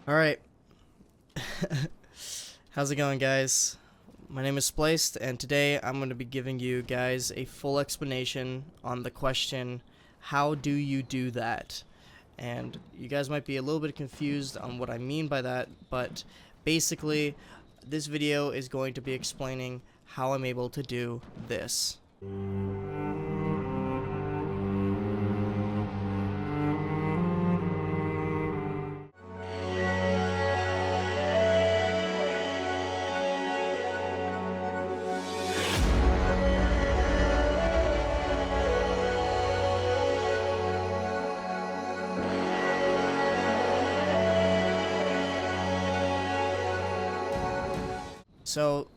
Alright, how's it going, guys? My name is Spliced, and today I'm going to be giving you guys a full explanation on the question, how do you do that? And you guys might be a little bit confused on what I mean by that, but basically, this video is going to be explaining how I'm able to do this. So,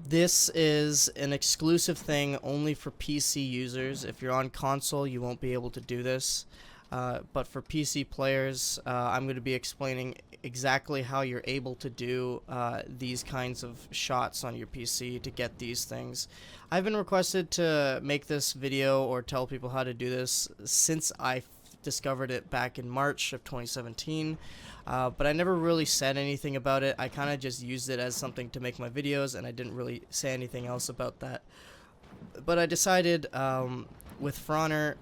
this is an exclusive thing only for PC users. If you're on console, you won't be able to do this. But for PC players, I'm going to be explaining exactly how you're able to do these kinds of shots on your PC to get these things. I've been requested to make this video or tell people how to do this since I discovered it back in March of 2017. But I never really said anything about it. I kind of just used it as something to make my videos, and I didn't really say anything else about that. But I decided with For Honor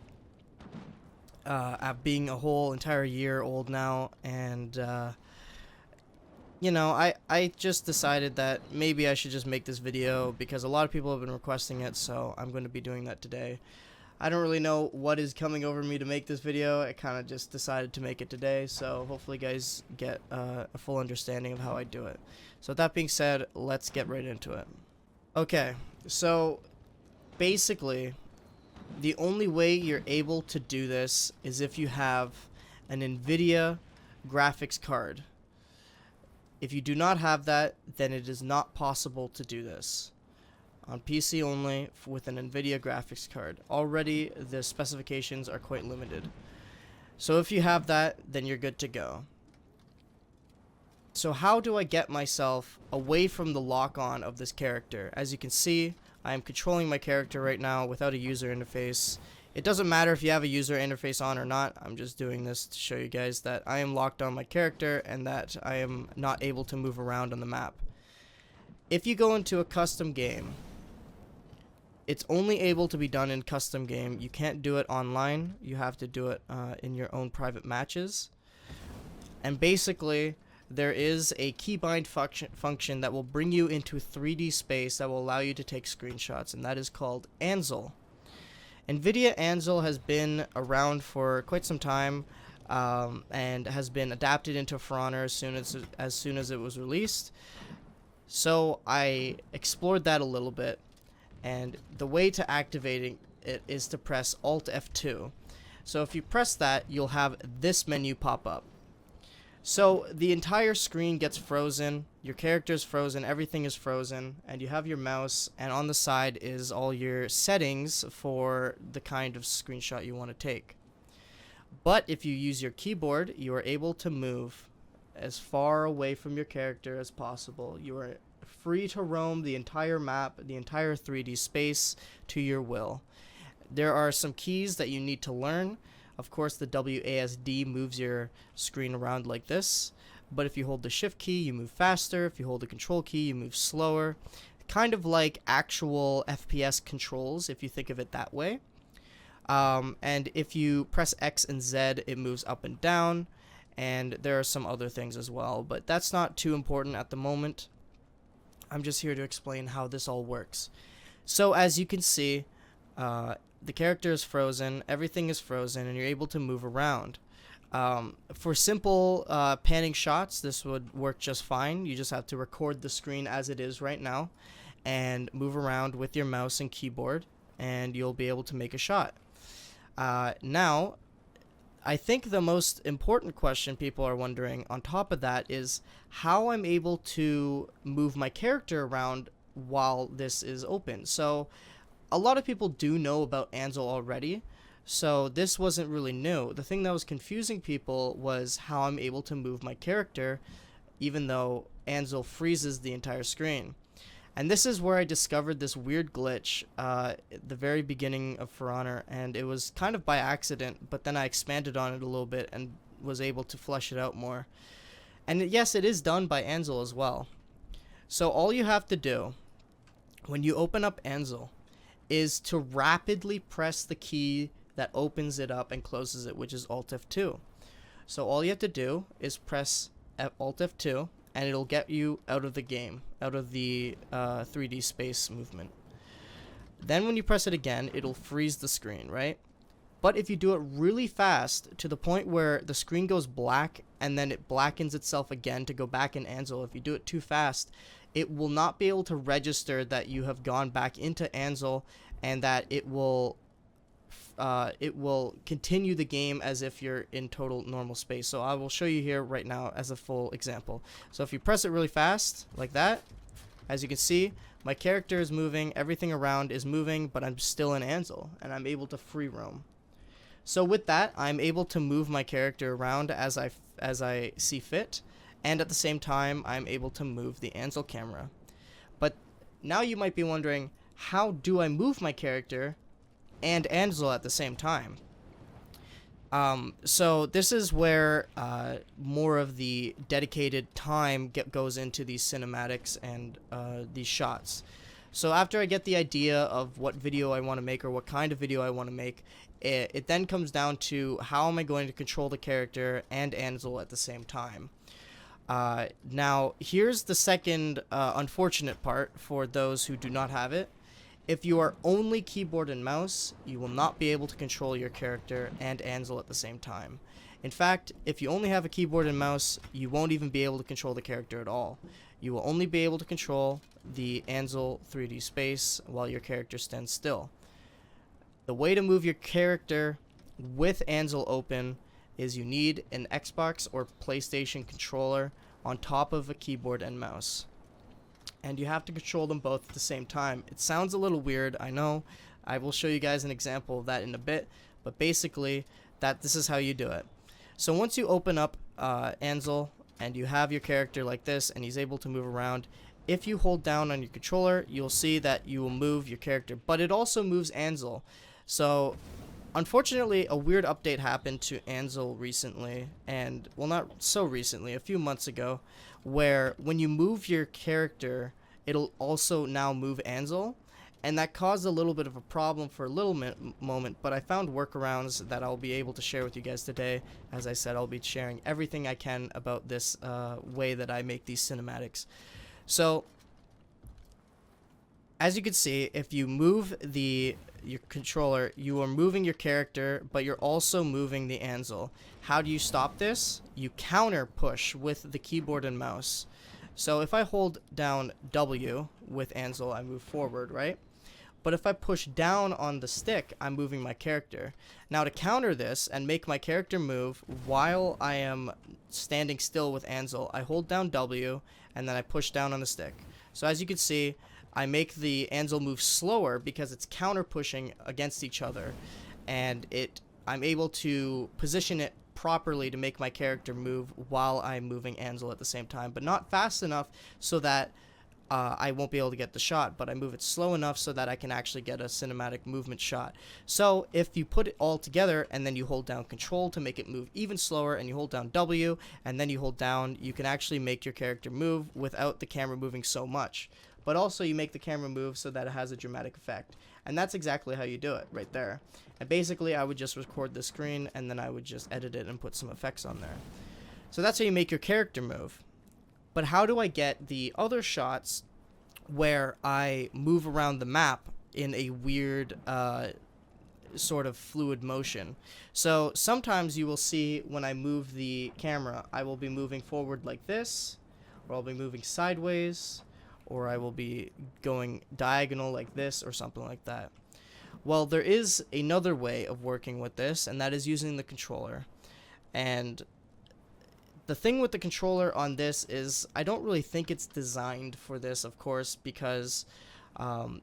being a whole entire year old now, and you know, I just decided that maybe I should just make this video because a lot of people have been requesting it, so I'm going to be doing that today. I don't really know what is coming over me to make this video. I kind of just decided to make it today, so hopefully you guys get a full understanding of how I do it. So with that being said, let's get right into it. Okay, so basically, the only way you're able to do this is if you have an NVIDIA graphics card. If you do not have that, then it is not possible to do this. On PC only with an NVIDIA graphics card. Already the specifications are quite limited. So if you have that, then you're good to go. So how do I get myself away from the lock-on of this character? As you can see, I am controlling my character right now without a user interface. It doesn't matter if you have a user interface on or not. I'm just doing this to show you guys that I am locked on my character and that I am not able to move around on the map. If you go into a custom game, it's only able to be done in custom game. You can't do it online. You have to do it in your own private matches. And basically, there is a keybind function that will bring you into 3D space that will allow you to take screenshots, and that is called Ansel. NVIDIA Ansel has been around for quite some time and has been adapted into For Honor as soon as it was released. So I explored that a little bit. And the way to activating it is to press Alt F2. So if you press that, you'll have this menu pop up. So the entire screen gets frozen, your character is frozen, everything is frozen, and you have your mouse, and on the side is all your settings for the kind of screenshot you want to take. But if you use your keyboard, you are able to move as far away from your character as possible. You are free to roam the entire map, the entire 3D space to your will. There are some keys that you need to learn. Of course, the WASD moves your screen around like this, but if you hold the shift key, you move faster. If you hold the control key, you move slower. Kind of like actual FPS controls, if you think of it that way. And if you press X and Z, it moves up and down, and there are some other things as well, but that's not too important at the moment. I'm just here to explain how this all works. So as you can see, the character is frozen, everything is frozen, and you're able to move around. For simple panning shots, this would work just fine. You just have to record the screen as it is right now and move around with your mouse and keyboard, and you'll be able to make a shot. Now, I think the most important question people are wondering on top of that is how I'm able to move my character around while this is open. So a lot of people do know about Ansel already, so this wasn't really new. The thing that was confusing people was how I'm able to move my character even though Ansel freezes the entire screen. And this is where I discovered this weird glitch at the very beginning of For Honor, and it was kind of by accident, but then I expanded on it a little bit and was able to flesh it out more. And yes, it is done by Ansel as well. So all you have to do when you open up Ansel is to rapidly press the key that opens it up and closes it, which is Alt F2. So all you have to do is press Alt F2 and it'll get you out of the game, out of the 3D space movement. Then when you press it again, it'll freeze the screen, right? But if you do it really fast, to the point where the screen goes black and then it blackens itself again to go back in Ansel, if you do it too fast, it will not be able to register that you have gone back into Ansel, and that it will continue the game as if you're in total normal space. So I will show you here right now as a full example. So if you press it really fast, like that, as you can see, my character is moving, everything around is moving, but I'm still in Ansel, and I'm able to free roam. So with that, I'm able to move my character around as I see fit, and at the same time, I'm able to move the Ansel camera. But now you might be wondering, how do I move my character and Ansel at the same time? So this is where more of the dedicated time goes into these cinematics and these shots. So after I get the idea of what video I want to make or what kind of video I want to make, it then comes down to how am I going to control the character and Ansel at the same time. Now, here's the second unfortunate part for those who do not have it. If you are only keyboard and mouse, you will not be able to control your character and Ansel at the same time. In fact, if you only have a keyboard and mouse, you won't even be able to control the character at all. You will only be able to control the Ansel 3D space while your character stands still. The way to move your character with Ansel open is you need an Xbox or PlayStation controller on top of a keyboard and mouse. And you have to control them both at the same time. It sounds a little weird, I know. I will show you guys an example of that in a bit, but basically, this is how you do it. So once you open up Ansel and you have your character like this and he's able to move around, if you hold down on your controller, you'll see that you will move your character, but it also moves Ansel. So unfortunately, a weird update happened to Ansel recently, and well, not so recently, a few months ago, where when you move your character, it'll also now move Ansel, and that caused a little bit of a problem for a little moment, but I found workarounds that I'll be able to share with you guys today. As I said, I'll be sharing everything I can about this way that I make these cinematics. So, as you can see, if you move your controller, you are moving your character, but you're also moving the Ansel. How do you stop this? You counter push with the keyboard and mouse. So if I hold down W with Ansel, I move forward, right? But if I push down on the stick, I'm moving my character. Now to counter this and make my character move while I am standing still with Ansel, I hold down W and then I push down on the stick. So as you can see, I make the Ansel move slower because it's counter pushing against each other, and I'm able to position it properly to make my character move while I'm moving Ansel at the same time, but not fast enough so that I won't be able to get the shot, but I move it slow enough so that I can actually get a cinematic movement shot. So if you put it all together and then you hold down Control to make it move even slower, and you hold down W and then you hold down, you can actually make your character move without the camera moving so much. But also you make the camera move so that it has a dramatic effect. And that's exactly how you do it right there. And basically I would just record the screen and then I would just edit it and put some effects on there. So that's how you make your character move. But how do I get the other shots where I move around the map in a weird sort of fluid motion? So sometimes you will see when I move the camera, I will be moving forward like this, or I'll be moving sideways, or I will be going diagonal like this or something like that. Well, there is another way of working with this, and that is using the controller. And the thing with the controller on this is I don't really think it's designed for this, of course, because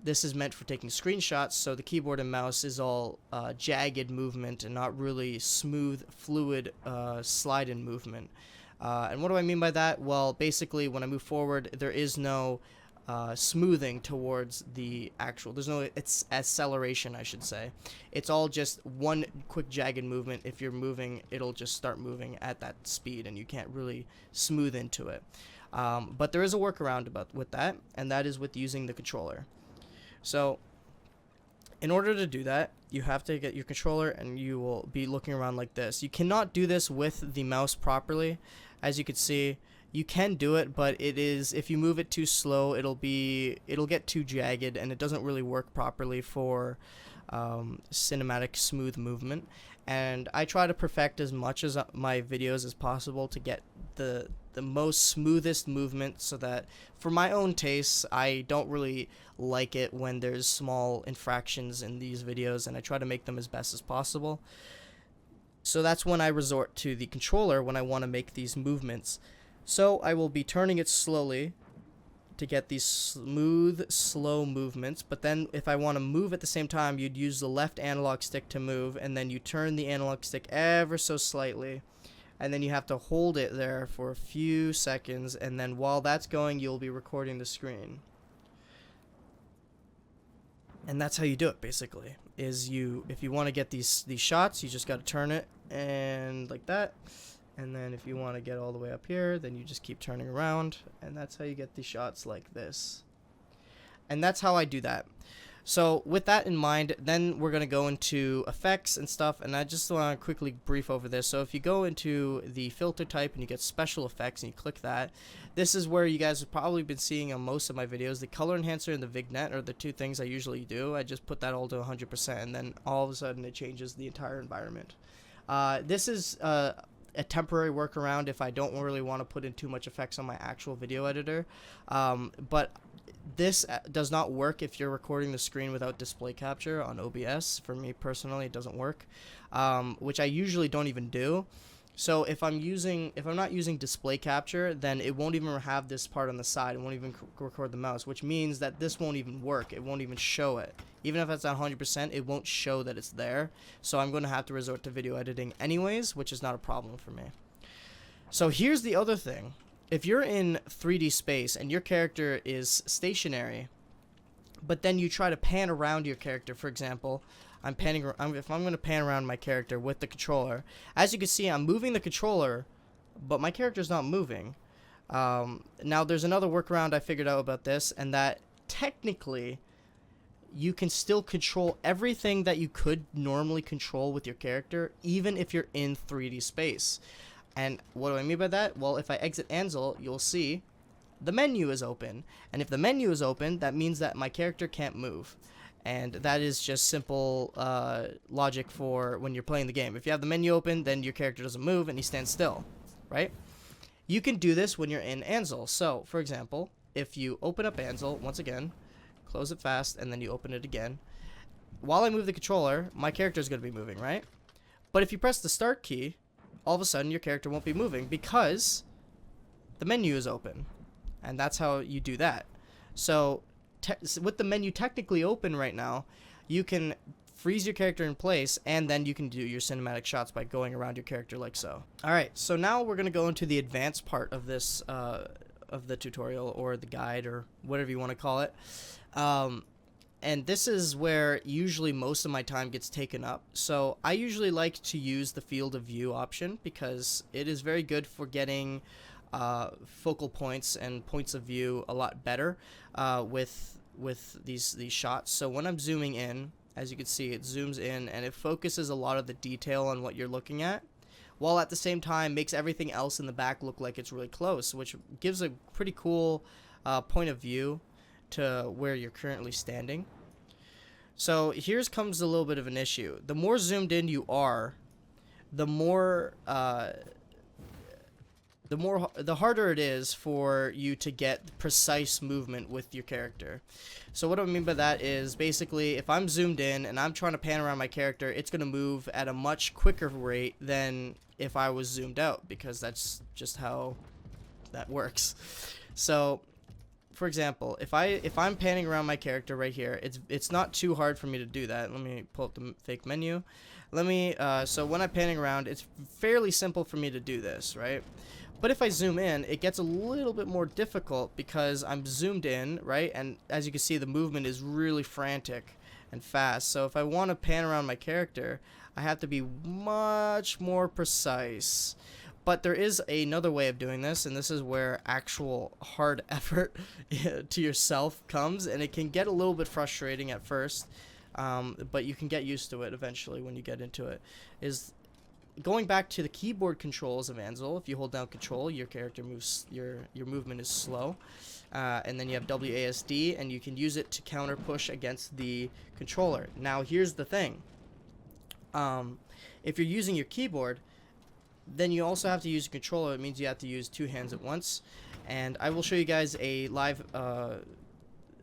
this is meant for taking screenshots, so the keyboard and mouse is all jagged movement and not really smooth, fluid slide-in movement. And what do I mean by that? Well, basically, when I move forward, there is no smoothing towards the actual. There's no it's acceleration, I should say. It's all just one quick jagged movement. If you're moving, it'll just start moving at that speed, and you can't really smooth into it. But there is a workaround with that, and that is with using the controller. So in order to do that, you have to get your controller, and you will be looking around like this. You cannot do this with the mouse properly. As you can see, you can do it, but it is, if you move it too slow, it'll get too jagged, and it doesn't really work properly for cinematic smooth movement. And I try to perfect as much as my videos as possible to get the most smoothest movement, so that for my own tastes, I don't really like it when there's small infractions in these videos, and I try to make them as best as possible. So that's when I resort to the controller when I want to make these movements. So I will be turning it slowly to get these smooth, slow movements. But then if I want to move at the same time, you'd use the left analog stick to move, and then you turn the analog stick ever so slightly. And then you have to hold it there for a few seconds, and then while that's going, you'll be recording the screen. And that's how you do it, basically. If you want to get these shots, you just got to turn it and like that. And then if you want to get all the way up here, then you just keep turning around, and that's how you get the shots like this. And that's how I do that. So with that in mind, then we're going to go into effects and stuff, and I just want to quickly brief over this. So if you go into the filter type and you get special effects and you click that, this is where you guys have probably been seeing on most of my videos. The color enhancer and the vignette are the two things I usually do. I just put that all to 100%, and then all of a sudden it changes the entire environment. This is a temporary workaround if I don't really want to put in too much effects on my actual video editor. But this does not work if you're recording the screen without display capture on OBS. For me personally, it doesn't work, which I usually don't even do. So if I'm not using display capture, then it won't even have this part on the side. It won't even record the mouse, which means that this won't even work. It won't even show it. Even if it's at 100%, it won't show that it's there. So I'm going to have to resort to video editing anyways, which is not a problem for me. So here's the other thing. If you're in 3D space and your character is stationary, but then you try to pan around your character, for example, if I'm going to pan around my character with the controller, as you can see, I'm moving the controller, but my character's not moving. Now, there's another workaround I figured out about this, and that technically you can still control everything that you could normally control with your character, even if you're in 3D space. And what do I mean by that? Well, if I exit Ansel, you'll see the menu is open. And if the menu is open, that means that my character can't move. And that is just simple logic for when you're playing the game. If you have the menu open, then your character doesn't move and he stands still, right? You can do this when you're in Ansel. So, for example, if you open up Ansel, once again, close it fast, and then you open it again. While I move the controller, my character is going to be moving, right? But if you press the start key, all of a sudden your character won't be moving because the menu is open. And that's how you do that. So with the menu technically open right now, you can freeze your character in place, and then you can do your cinematic shots by going around your character like so. Alright, so now we're going to go into the advanced part of this of the tutorial, or the guide, or whatever you want to call it. And this is where usually most of my time gets taken up. So I usually like to use the field of view option because it is very good for getting focal points and points of view a lot better with these shots. So when I'm zooming in, as you can see, it zooms in and it focuses a lot of the detail on what you're looking at, while at the same time makes everything else in the back look like it's really close, which gives a pretty cool point of view to where you're currently standing. So here's comes a little bit of an issue. The more zoomed in you are, the harder it is for you to get precise movement with your character. So what I mean by that is basically if I'm zoomed in and I'm trying to pan around my character, it's going to move at a much quicker rate than if I was zoomed out, because that's just how that works. So for example, if I'm panning around my character right here, it's not too hard for me to do that. Let me pull up the fake menu. So when I'm panning around, it's fairly simple for me to do this, right? But if I zoom in, it gets a little bit more difficult because I'm zoomed in, right? And as you can see, the movement is really frantic and fast. So if I want to pan around my character, I have to be much more precise. But there is another way of doing this, and this is where actual hard effort to yourself comes, and it can get a little bit frustrating at first, but you can get used to it eventually when you get into it. Is going back to the keyboard controls of Ansel. If you hold down Control, your character moves, your movement is slow, and then you have WASD, and you can use it to counter push against the controller. Now here's the thing. If you're using your keyboard, then you also have to use a controller. It means you have to use two hands at once, and I will show you guys a live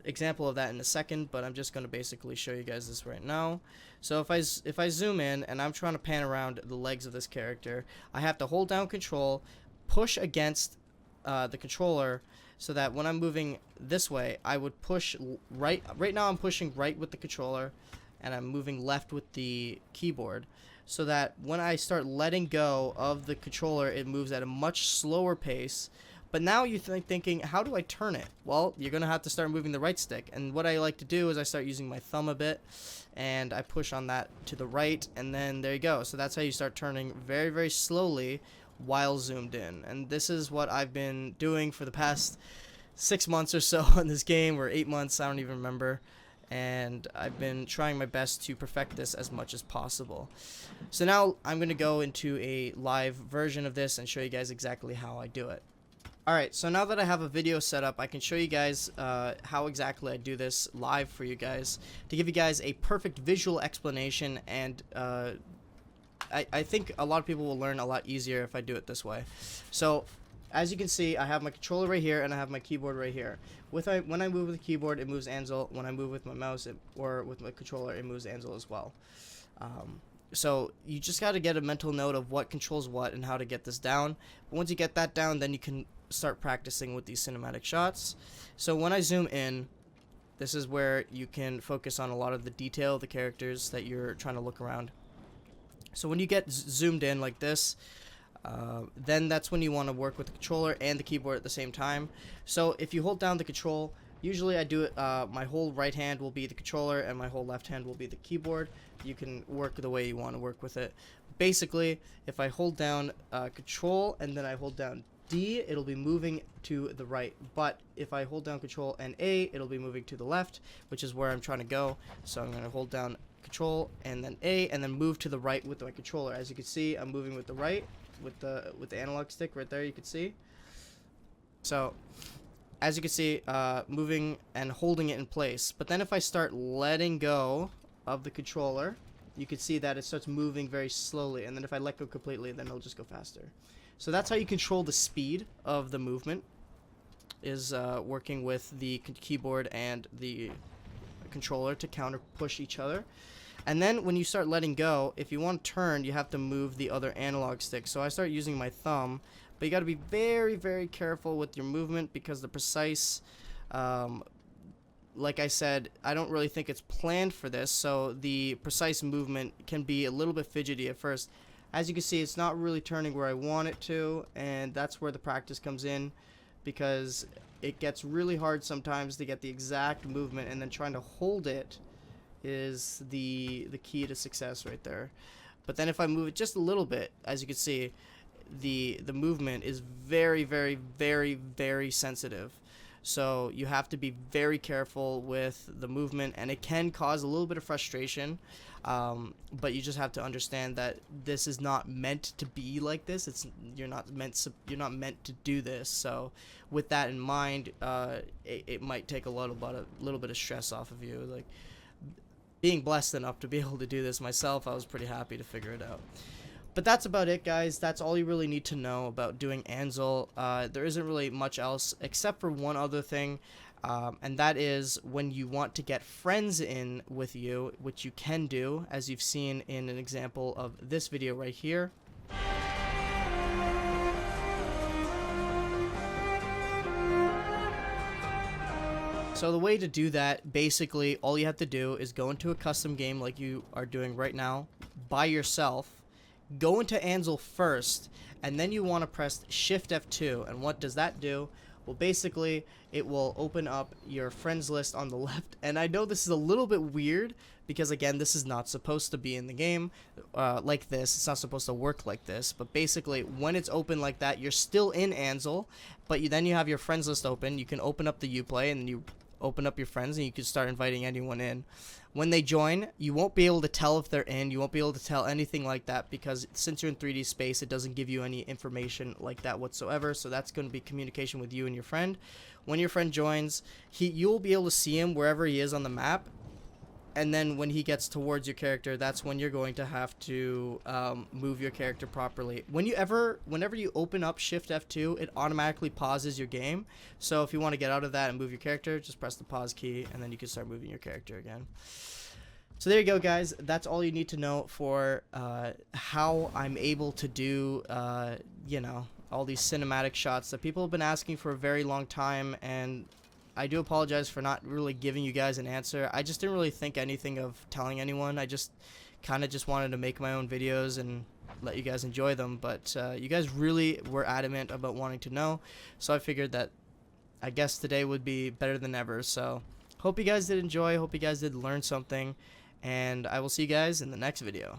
example of that in a second, but I'm just going to basically show you guys this right now. So if I zoom in and I'm trying to pan around the legs of this character, I have to hold down Control, push against the controller, so that when I'm moving this way, I would push right. Right now I'm pushing right with the controller, and I'm moving left with the keyboard, so that when I start letting go of the controller, it moves at a much slower pace. But now you're thinking, how do I turn it? Well, you're going to have to start moving the right stick. And what I like to do is I start using my thumb a bit, and I push on that to the right, and then there you go. So that's how you start turning very, very slowly while zoomed in. And this is what I've been doing for the past 6 months or so in this game, or 8 months, I don't even remember. And I've been trying my best to perfect this as much as possible. So now I'm going to go into a live version of this and show you guys exactly how I do it. Alright, so now that I have a video set up, I can show you guys how exactly I do this live for you guys, to give you guys a perfect visual explanation, and I think a lot of people will learn a lot easier if I do it this way. So as you can see, I have my controller right here, and I have my keyboard right here. When I move with the keyboard, it moves Ansel. When I move with my mouse or with my controller, it moves Ansel as well. So you just got to get a mental note of what controls what and how to get this down. But once you get that down, then you can start practicing with these cinematic shots. So when I zoom in, this is where you can focus on a lot of the detail of the characters that you're trying to look around. So when you get zoomed in like this, then that's when you want to work with the controller and the keyboard at the same time. So if you hold down the control, usually I do it, my whole right hand will be the controller and my whole left hand will be the keyboard. You can work the way you want to work with it. Basically, if I hold down Control and then I hold down D, it'll be moving to the right. But if I hold down Control and A, it'll be moving to the left, which is where I'm trying to go. So I'm going to hold down Control and then A, and then move to the right with my controller. As you can see, I'm moving with the right with the analog stick right there. You can see. So as you can see, moving and holding it in place. But then if I start letting go of the controller, you can see that it starts moving very slowly. And then if I let go completely, then it'll just go faster. So that's how you control the speed of the movement, is working with the keyboard and the controller to counter push each other. And then when you start letting go, if you want to turn, you have to move the other analog stick. So I start using my thumb, but you got to be very, very careful with your movement, because the precise, like I said, I don't really think it's planned for this, so the precise movement can be a little bit fidgety at first. As you can see, it's not really turning where I want it to, and that's where the practice comes in, because it gets really hard sometimes to get the exact movement, and then trying to hold it is the key to success right there. But then if I move it just a little bit, as you can see, the movement is very, very, very, very sensitive. So you have to be very careful with the movement, and it can cause a little bit of frustration. But you just have to understand that this is not meant to be like this. You're not meant to do this. So with that in mind, it might take a little bit of stress off of you. Like, being blessed enough to be able to do this myself, I was pretty happy to figure it out. But that's about it, guys. That's all you really need to know about doing Ansel. There isn't really much else except for one other thing, and that is when you want to get friends in with you, which you can do, as you've seen in an example of this video right here. So the way to do that, basically, all you have to do is go into a custom game like you are doing right now by yourself, go into Ansel first, and then you want to press Shift F2. And what does that do? Well, basically, it will open up your friends list on the left. And I know this is a little bit weird because, again, this is not supposed to be in the game like this. It's not supposed to work like this. But basically, when it's open like that, you're still in Ansel, but then you have your friends list open. You can open up the Uplay, and then you open up your friends, and you can start inviting anyone in. When they join, you won't be able to tell if they're in. You won't be able to tell anything like that because since you're in 3D space, it doesn't give you any information like that whatsoever. So that's going to be communication with you and your friend. When your friend joins, you'll be able to see him wherever he is on the map. And then when he gets towards your character, that's when you're going to have to move your character properly. Whenever you open up Shift F2, it automatically pauses your game. So if you want to get out of that and move your character, just press the pause key, and then you can start moving your character again. So there you go, guys. That's all you need to know for how I'm able to do, all these cinematic shots that people have been asking for a very long time, and I do apologize for not really giving you guys an answer. I just didn't really think anything of telling anyone. I just kind of just wanted to make my own videos and let you guys enjoy them. But you guys really were adamant about wanting to know. So I figured that I guess today would be better than ever. So hope you guys did enjoy. Hope you guys did learn something. And I will see you guys in the next video.